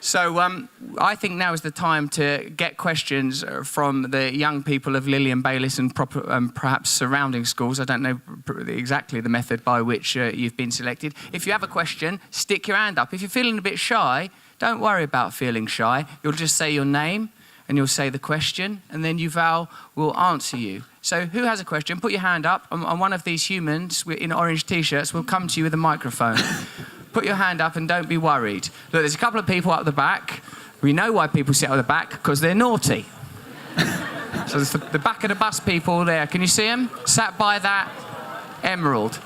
So I think now is the time to get questions from the young people of Lillian Baylis and perhaps surrounding schools. I don't know exactly the method by which you've been selected. If you have a question, stick your hand up. If you're feeling a bit shy, don't worry about feeling shy. You'll just say your name and you'll say the question, and then Yuval will answer you. So who has a question? Put your hand up, and one of these humans in orange T-shirts will come to you with a microphone. Put your hand up and don't be worried. Look, there's a couple of people up the back. We know why people sit up the back, because they're naughty. So there's the back of the bus people there. Can you see them? Sat by that emerald.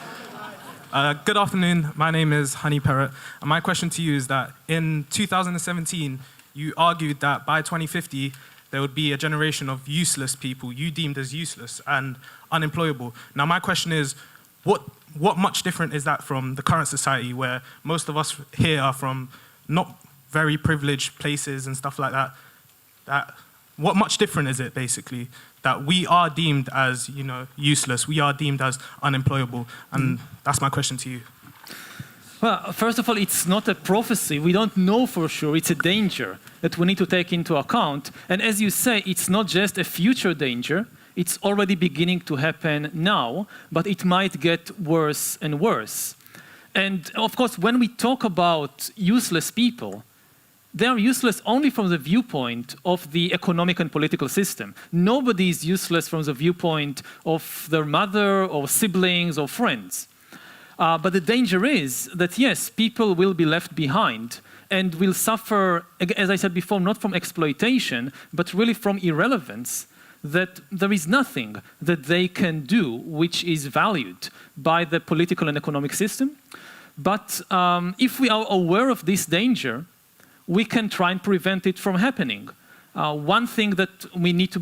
Good afternoon. My name is Honey Parrot. And my question to you is that in 2017, you argued that by 2050, there would be a generation of useless people you deemed as useless and unemployable. Now, my question is, what much different is that from the current society where most of us here are from not very privileged places and stuff like that? What much different is it, basically, that we are deemed as, useless, we are deemed as unemployable? And that's my question to you. Well, first of all, it's not a prophecy. We don't know for sure. It's a danger that we need to take into account. And as you say, it's not just a future danger. It's already beginning to happen now, but it might get worse and worse. And of course, when we talk about useless people, they are useless only from the viewpoint of the economic and political system. Nobody is useless from the viewpoint of their mother or siblings or friends. But the danger is that, yes, people will be left behind and will suffer, as I said before, not from exploitation, but really from irrelevance, that there is nothing that they can do which is valued by the political and economic system. But if we are aware of this danger, we can try and prevent it from happening. One thing that we need to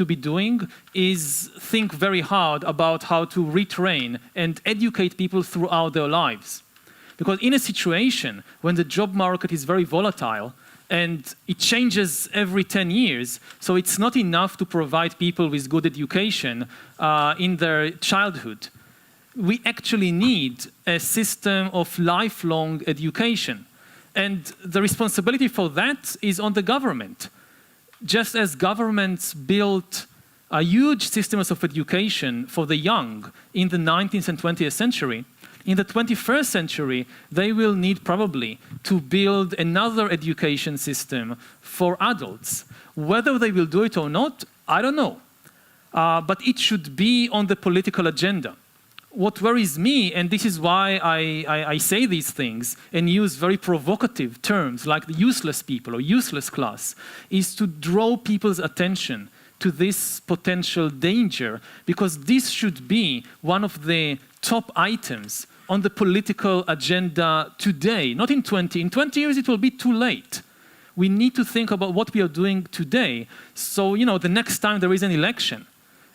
be doing is think very hard about how to retrain and educate people throughout their lives. Because in a situation when the job market is very volatile and it changes every 10 years, so it's not enough to provide people with good education in their childhood. We actually need a system of lifelong education. And the responsibility for that is on the government. Just as governments built a huge systems of education for the young in the 19th and 20th century, in the 21st century, they will need probably to build another education system for adults. Whether they will do it or not, I don't know. But it should be on the political agenda. What worries me, and this is why I say these things and use very provocative terms like the useless people or useless class, is to draw people's attention to this potential danger, because this should be one of the top items on the political agenda today, not in 20. In 20 years, it will be too late. We need to think about what we are doing today. So, the next time there is an election,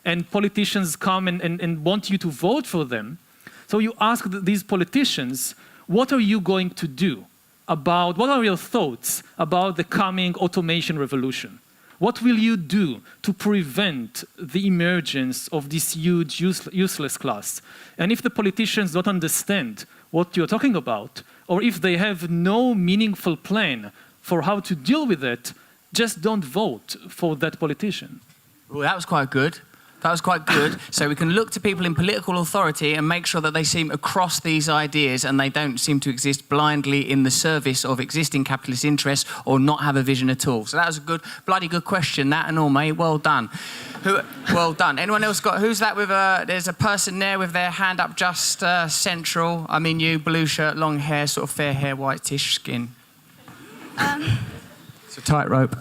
and politicians come and want you to vote for them. So you ask these politicians, what are you going to do about, what are your thoughts about the coming automation revolution? What will you do to prevent the emergence of this huge useless class? And if the politicians don't understand what you're talking about, or if they have no meaningful plan for how to deal with it, just don't vote for that politician. Well, that was quite good. That was quite good. So we can look to people in political authority and make sure that they seem across these ideas and they don't seem to exist blindly in the service of existing capitalist interests or not have a vision at all. So that was a good, bloody good question, that and all, mate. Well done. Well done. Anyone else got, who's that with there's a person there with their hand up just central. I mean you, blue shirt, long hair, sort of fair hair, whitish skin. It's a tightrope.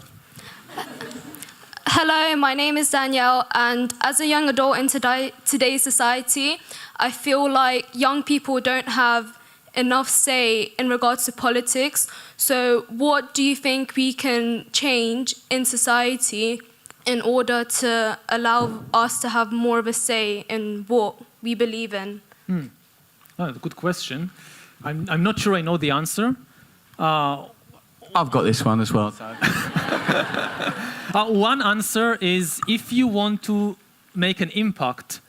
Hello, my name is Danielle, and as a young adult in today's society, I feel like young people don't have enough say in regards to politics. So what do you think we can change in society in order to allow us to have more of a say in what we believe in? Oh, good question. I'm not sure I know the answer. I've got this one as well. So. One answer is, if you want to make an impact,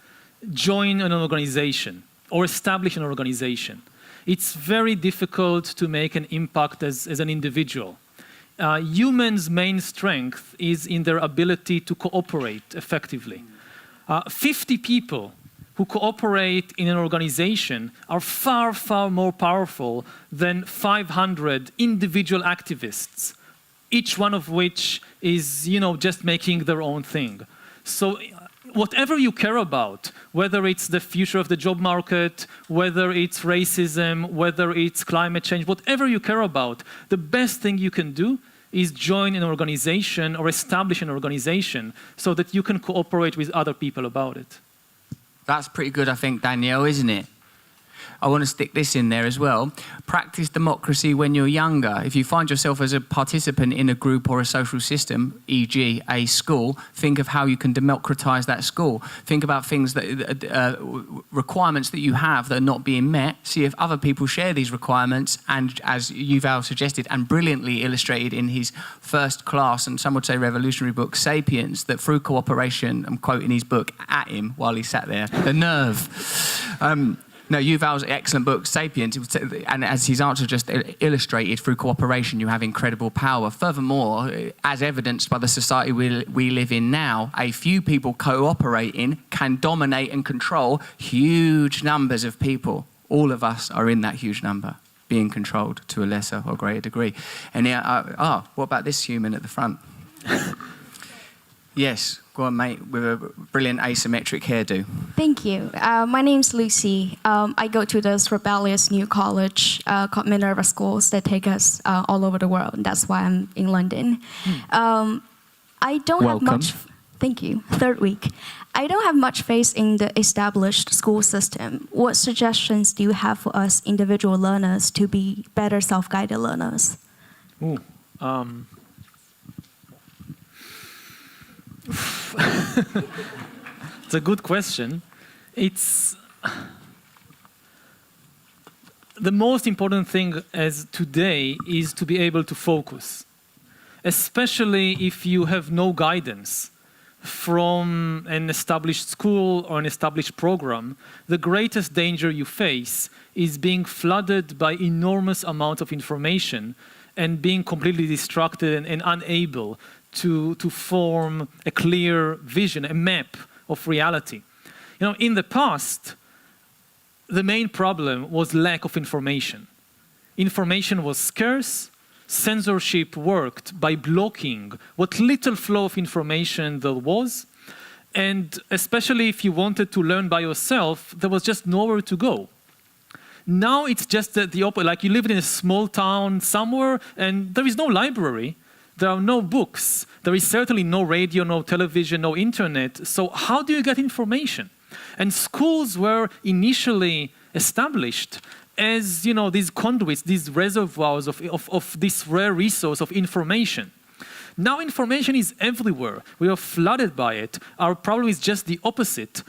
join an organization or establish an organization. it's very difficult to make an impact as an individual. Humans' main strength is in their ability to cooperate effectively. 50 people who cooperate in an organization are far, far more powerful than 500 individual activists, each one of which is, just making their own thing. So whatever you care about, whether it's the future of the job market, whether it's racism, whether it's climate change, whatever you care about, the best thing you can do is join an organization or establish an organization so that you can cooperate with other people about it. That's pretty good, I think, Danielle, isn't it? I want to stick this in there as well. Practice democracy when you're younger. If you find yourself as a participant in a group or a social system, e.g. a school, think of how you can democratize that school. Think about things that requirements that you have that are not being met. See if other people share these requirements, and as Yuval suggested and brilliantly illustrated in his first class, and some would say revolutionary book, Sapiens, that through cooperation, I'm quoting his book at him while he sat there, the nerve. No, Yuval's excellent book, Sapiens, and as his answer just illustrated, through cooperation you have incredible power. Furthermore, as evidenced by the society we live in now, a few people cooperating can dominate and control huge numbers of people. All of us are in that huge number, being controlled to a lesser or greater degree. And what about this human at the front? Yes, go on, mate, with a brilliant asymmetric hairdo. Thank you. My name's Lucy. I go to this rebellious new college called Minerva Schools that take us all over the world, and that's why I'm in London. I don't have much... Thank you. Third week. I don't have much faith in the established school system. What suggestions do you have for us individual learners to be better self-guided learners? It's a good question. It's the most important thing as today is to be able to focus, especially if you have no guidance from an established school or an established program. The greatest danger you face is being flooded by enormous amounts of information and being completely distracted and unable to form a clear vision, a map of reality. In the past, the main problem was lack of information. Information was scarce. Censorship worked by blocking what little flow of information there was. And especially if you wanted to learn by yourself, there was just nowhere to go. Now it's just the opposite. Like you live in a small town somewhere and there is no library. There are no books. There is certainly no radio, no television, no internet. So how do you get information? And schools were initially established as, these conduits, these reservoirs of this rare resource of information. Now information is everywhere. We are flooded by it. Our problem is just the opposite.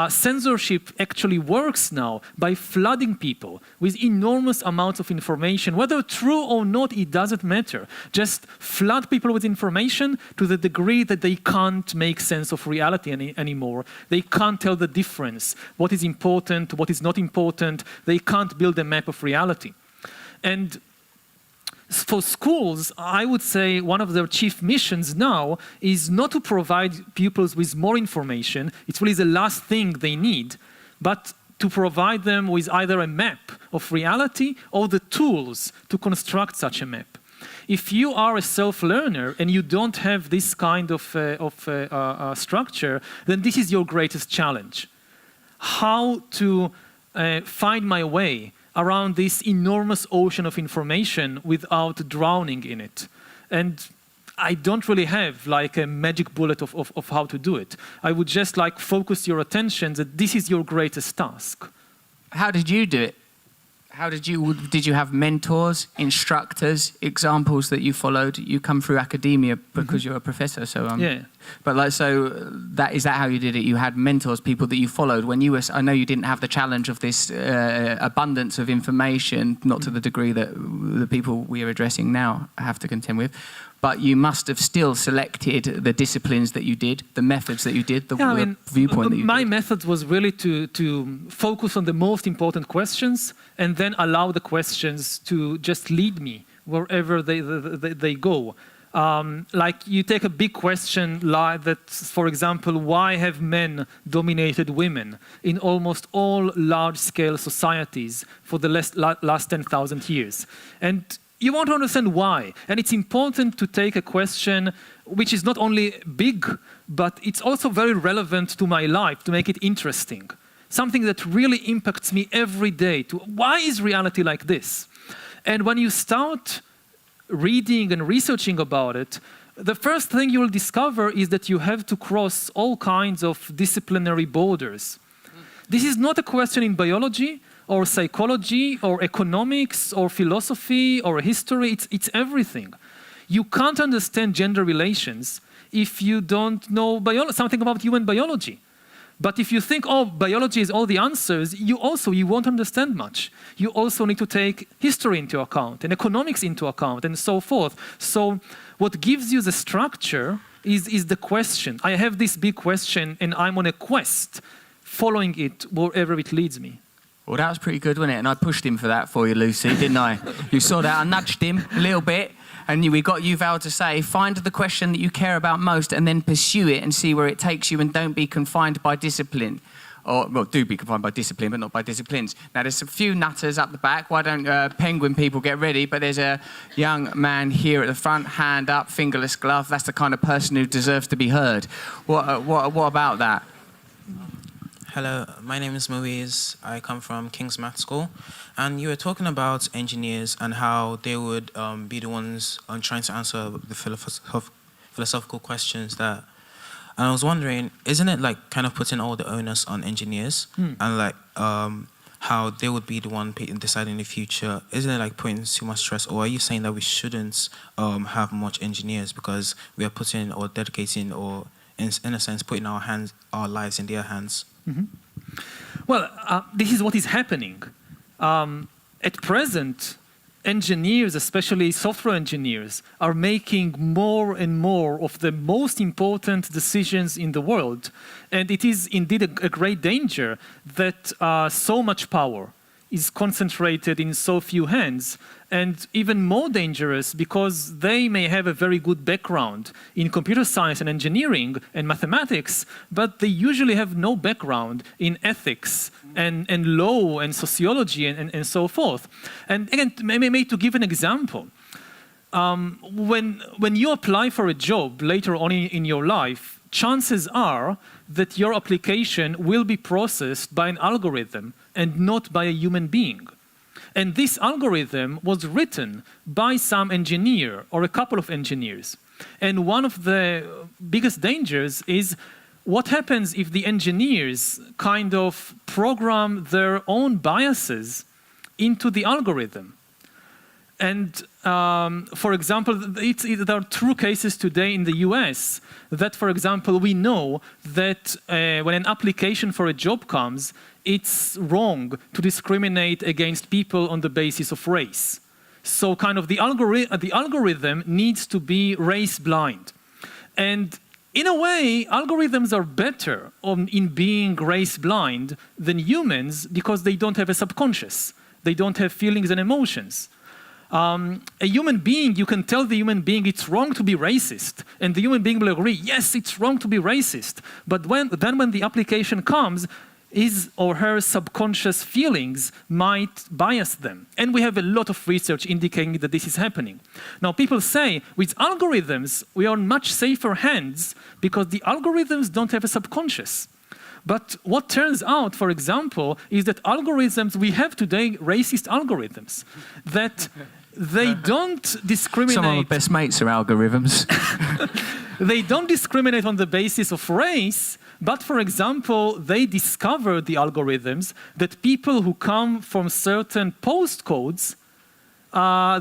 Censorship actually works now by flooding people with enormous amounts of information. Whether true or not, it doesn't matter. Just flood people with information to the degree that they can't make sense of reality anymore. They can't tell the difference, what is important, what is not important. They can't build a map of reality. And for schools, I would say one of their chief missions now is not to provide pupils with more information. It's really the last thing they need, but to provide them with either a map of reality or the tools to construct such a map. If you are a self-learner and you don't have this kind of structure, then this is your greatest challenge. How to find my way around this enormous ocean of information without drowning in it. And I don't really have like a magic bullet of how to do it. I would just like focus your attention that this is your greatest task. How did you do it? Did you have mentors, instructors, examples that you followed? You come through academia because you're a professor, so yeah. But is that how you did it? You had mentors, people that you followed when you were. I know you didn't have the challenge of this abundance of information, not to the degree that the people we are addressing now have to contend with. but you must have still selected the disciplines that you did, the methods that you did, the viewpoint that you my did. method was really to focus on the most important questions and then allow the questions to just lead me wherever they go. Like you take a big question like that, for example, why have men dominated women in almost all large-scale societies for the last 10,000 years? And you want to understand why. And it's important to take a question which is not only big, but it's also very relevant to my life to make it interesting. Something that really impacts me every day. Why is reality like this? And when you start reading and researching about it, the first thing you will discover is that you have to cross all kinds of disciplinary borders. This is not a question in biology or psychology or economics or philosophy or history. It's everything. You can't understand gender relations if you don't know something about human biology. But if you think, oh, biology is all the answers, you won't understand much. You also need to take history into account and economics into account and so forth. So what gives you the structure is the question. I have this big question and I'm on a quest, following it wherever it leads me. Well, that was pretty good, wasn't it? And I pushed him for that for you, Lucy, didn't I? You saw that. I nudged him a little bit. And we got Yuval to say, find the question that you care about most and then pursue it and see where it takes you and don't be confined by discipline. Or, well, do be confined by discipline, but not by disciplines. Now, there's a few nutters up the back. Why don't penguin people get ready? But there's a young man here at the front, hand up, fingerless glove. That's the kind of person who deserves to be heard. What about that? Hello, my name is Moise. I come from King's Math School. And you were talking about engineers and how they would be the ones trying to answer the philosophical questions that... And I was wondering, isn't it like kind of putting all the onus on engineers? And like how they would be the one deciding the future? Isn't it like putting too much stress? Or are you saying that we shouldn't have much engineers because we are putting or dedicating or in a sense putting our lives in their hands? Well, this is what is happening. At present, engineers, especially software engineers, are making more and more of the most important decisions in the world. And it is indeed a great danger that so much power is concentrated in so few hands, and even more dangerous because they may have a very good background in computer science and engineering and mathematics, but they usually have no background in ethics and law and sociology and so forth. And again, maybe to give an example, when you apply for a job later on in your life, chances are that your application will be processed by an algorithm and not by a human being. And this algorithm was written by some engineer or a couple of engineers. And one of the biggest dangers is what happens if the engineers kind of program their own biases into the algorithm. And for example, there are true cases today in the US that, for example, we know that when an application for a job comes, it's wrong to discriminate against people on the basis of race. So kind of the algorithm needs to be race blind. And in a way, algorithms are better in being race blind than humans because they don't have a subconscious. They don't have feelings and emotions. A human being, you can tell the human being it's wrong to be racist, and the human being will agree, yes, it's wrong to be racist. But when the application comes, his or her subconscious feelings might bias them. And we have a lot of research indicating that this is happening. Now, people say, with algorithms, we are in much safer hands because the algorithms don't have a subconscious. But what turns out, for example, is that algorithms, we have today racist algorithms, that they don't discriminate. Some of my best mates are algorithms. They don't discriminate on the basis of race, but for example, they discover the algorithms that people who come from certain postcodes,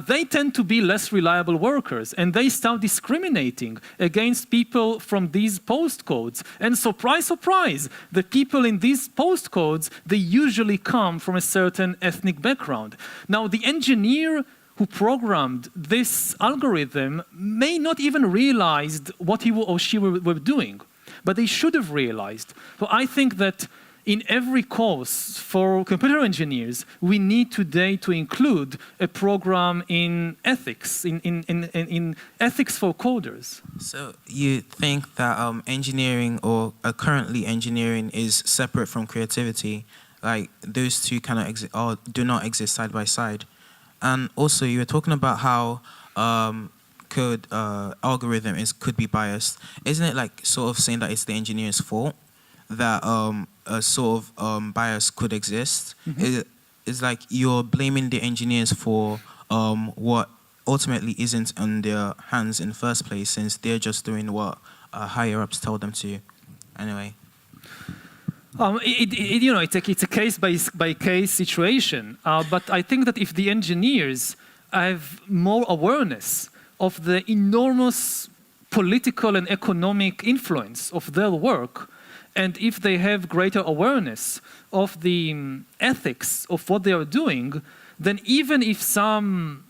they tend to be less reliable workers, and they start discriminating against people from these postcodes. And surprise, surprise, the people in these postcodes, they usually come from a certain ethnic background. Now, the engineer who programmed this algorithm may not even realize what he or she were doing, but they should have realized. So I think that in every course for computer engineers, we need today to include a program in ethics, in ethics for coders. So you think that engineering or currently engineering is separate from creativity? Like those two cannot exist or do not exist side by side? And also you were talking about how algorithm could be biased. Isn't it like sort of saying that it's the engineer's fault that a sort of bias could exist? It's like you're blaming the engineers for what ultimately isn't on their hands in the first place, since they're just doing what higher ups tell them to. Anyway. It's a case-by-case situation. But I think that if the engineers have more awareness of the enormous political and economic influence of their work, and if they have greater awareness of the ethics of what they are doing, then even if some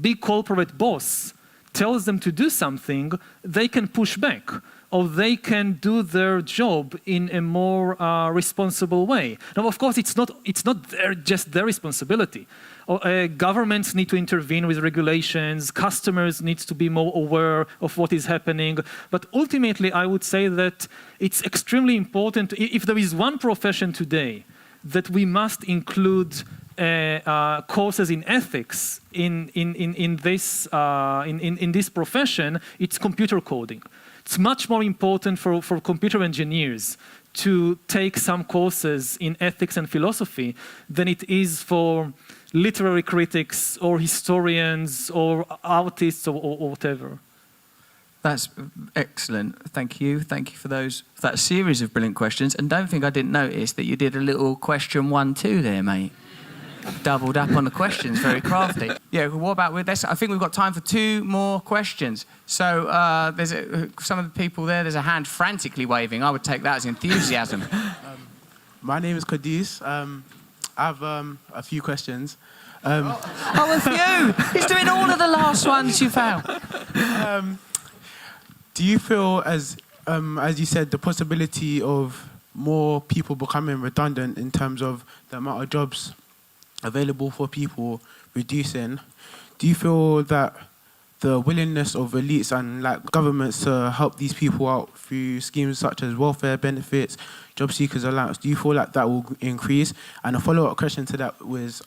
big corporate boss tells them to do something, they can push back, or they can do their job in a more responsible way. Now, of course, it's not just their responsibility. Governments need to intervene with regulations, customers need to be more aware of what is happening, but ultimately I would say that it's extremely important, if there is one profession today that we must include courses in ethics in this profession, it's computer coding. It's much more important for computer engineers to take some courses in ethics and philosophy than it is for literary critics or historians or artists or whatever. That's excellent. Thank you. Thank you for that series of brilliant questions. And don't think I didn't notice that you did a little question 1-2 there, mate. Doubled up on the questions, very crafty. Yeah, what about with this? I think we've got time for 2 more questions. So there's some of the people there, there's a hand frantically waving. I would take that as enthusiasm. My name is Cadiz. I have a few questions. A few! He's doing all of the last ones you found. Do you feel, as you said, the possibility of more people becoming redundant in terms of the amount of jobs available for people reducing, do you feel that the willingness of elites and governments to help these people out through schemes such as welfare benefits, job seekers allowance, do you feel like that will increase? And a follow-up question to that was,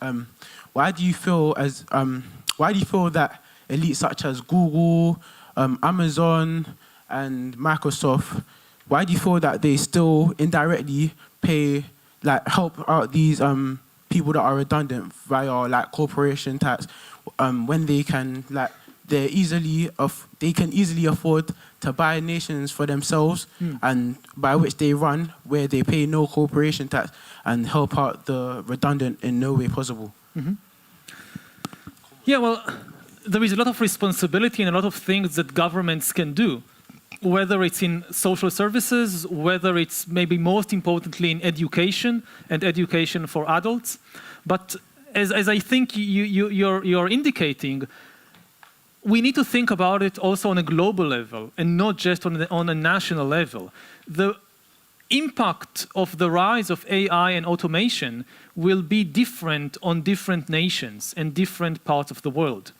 why do you feel that elites such as Google, Amazon, and Microsoft, why do you feel that they still indirectly help out these people that are redundant via corporation tax, when they can they can easily afford to buy nations for themselves, and by which they run, where they pay no corporation tax and help out the redundant in no way possible? Mm-hmm. Yeah, well, there is a lot of responsibility and a lot of things that governments can do, whether it's in social services, whether it's maybe most importantly in education and education for adults. But as I think you're indicating, we need to think about it also on a global level and not just on a national level. The impact of the rise of AI and automation will be different on different nations and different parts of the world.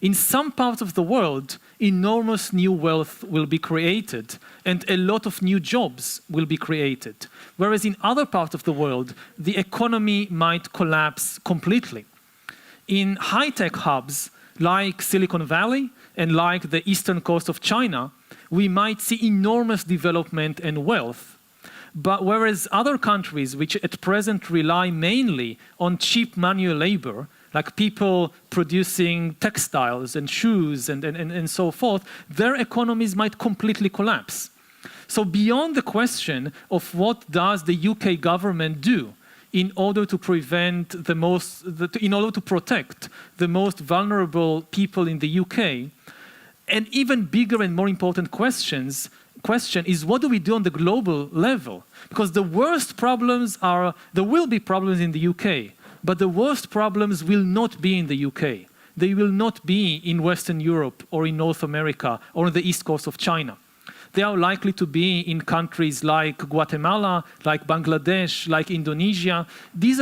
In some parts of the world, enormous new wealth will be created and a lot of new jobs will be created. Whereas in other parts of the world, the economy might collapse completely. In high-tech hubs like Silicon Valley and like the eastern coast of China, we might see enormous development and wealth. But whereas other countries which at present rely mainly on cheap manual labor, like people producing textiles and shoes and so forth, their economies might completely collapse. So beyond the question of what does the UK government do in order to protect the most vulnerable people in the UK, an even bigger and more important question is, what do we do on the global level? Because the worst problems there will be problems in the UK, but the worst problems will not be in the UK. they will not be in Western Europe or in North America or on the east coast of China. They are likely to be in countries like Guatemala, like Bangladesh, like Indonesia. They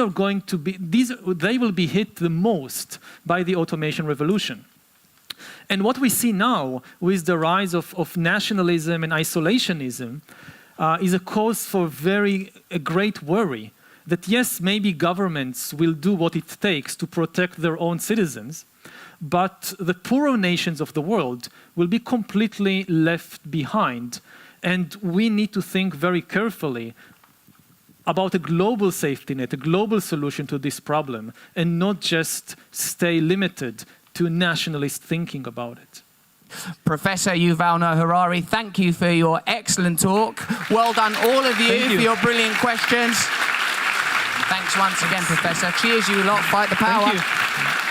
will be hit the most by the automation revolution. And what we see now with the rise of nationalism and isolationism is a cause for a great worry that yes, maybe governments will do what it takes to protect their own citizens, but the poorer nations of the world will be completely left behind. And we need to think very carefully about a global safety net, a global solution to this problem, and not just stay limited to nationalist thinking about it. Professor Yuval Noah Harari, thank you for your excellent talk. Well done, all of you, for your brilliant questions. Thanks once again, Professor. Cheers, you lot. Fight the power. Thank you.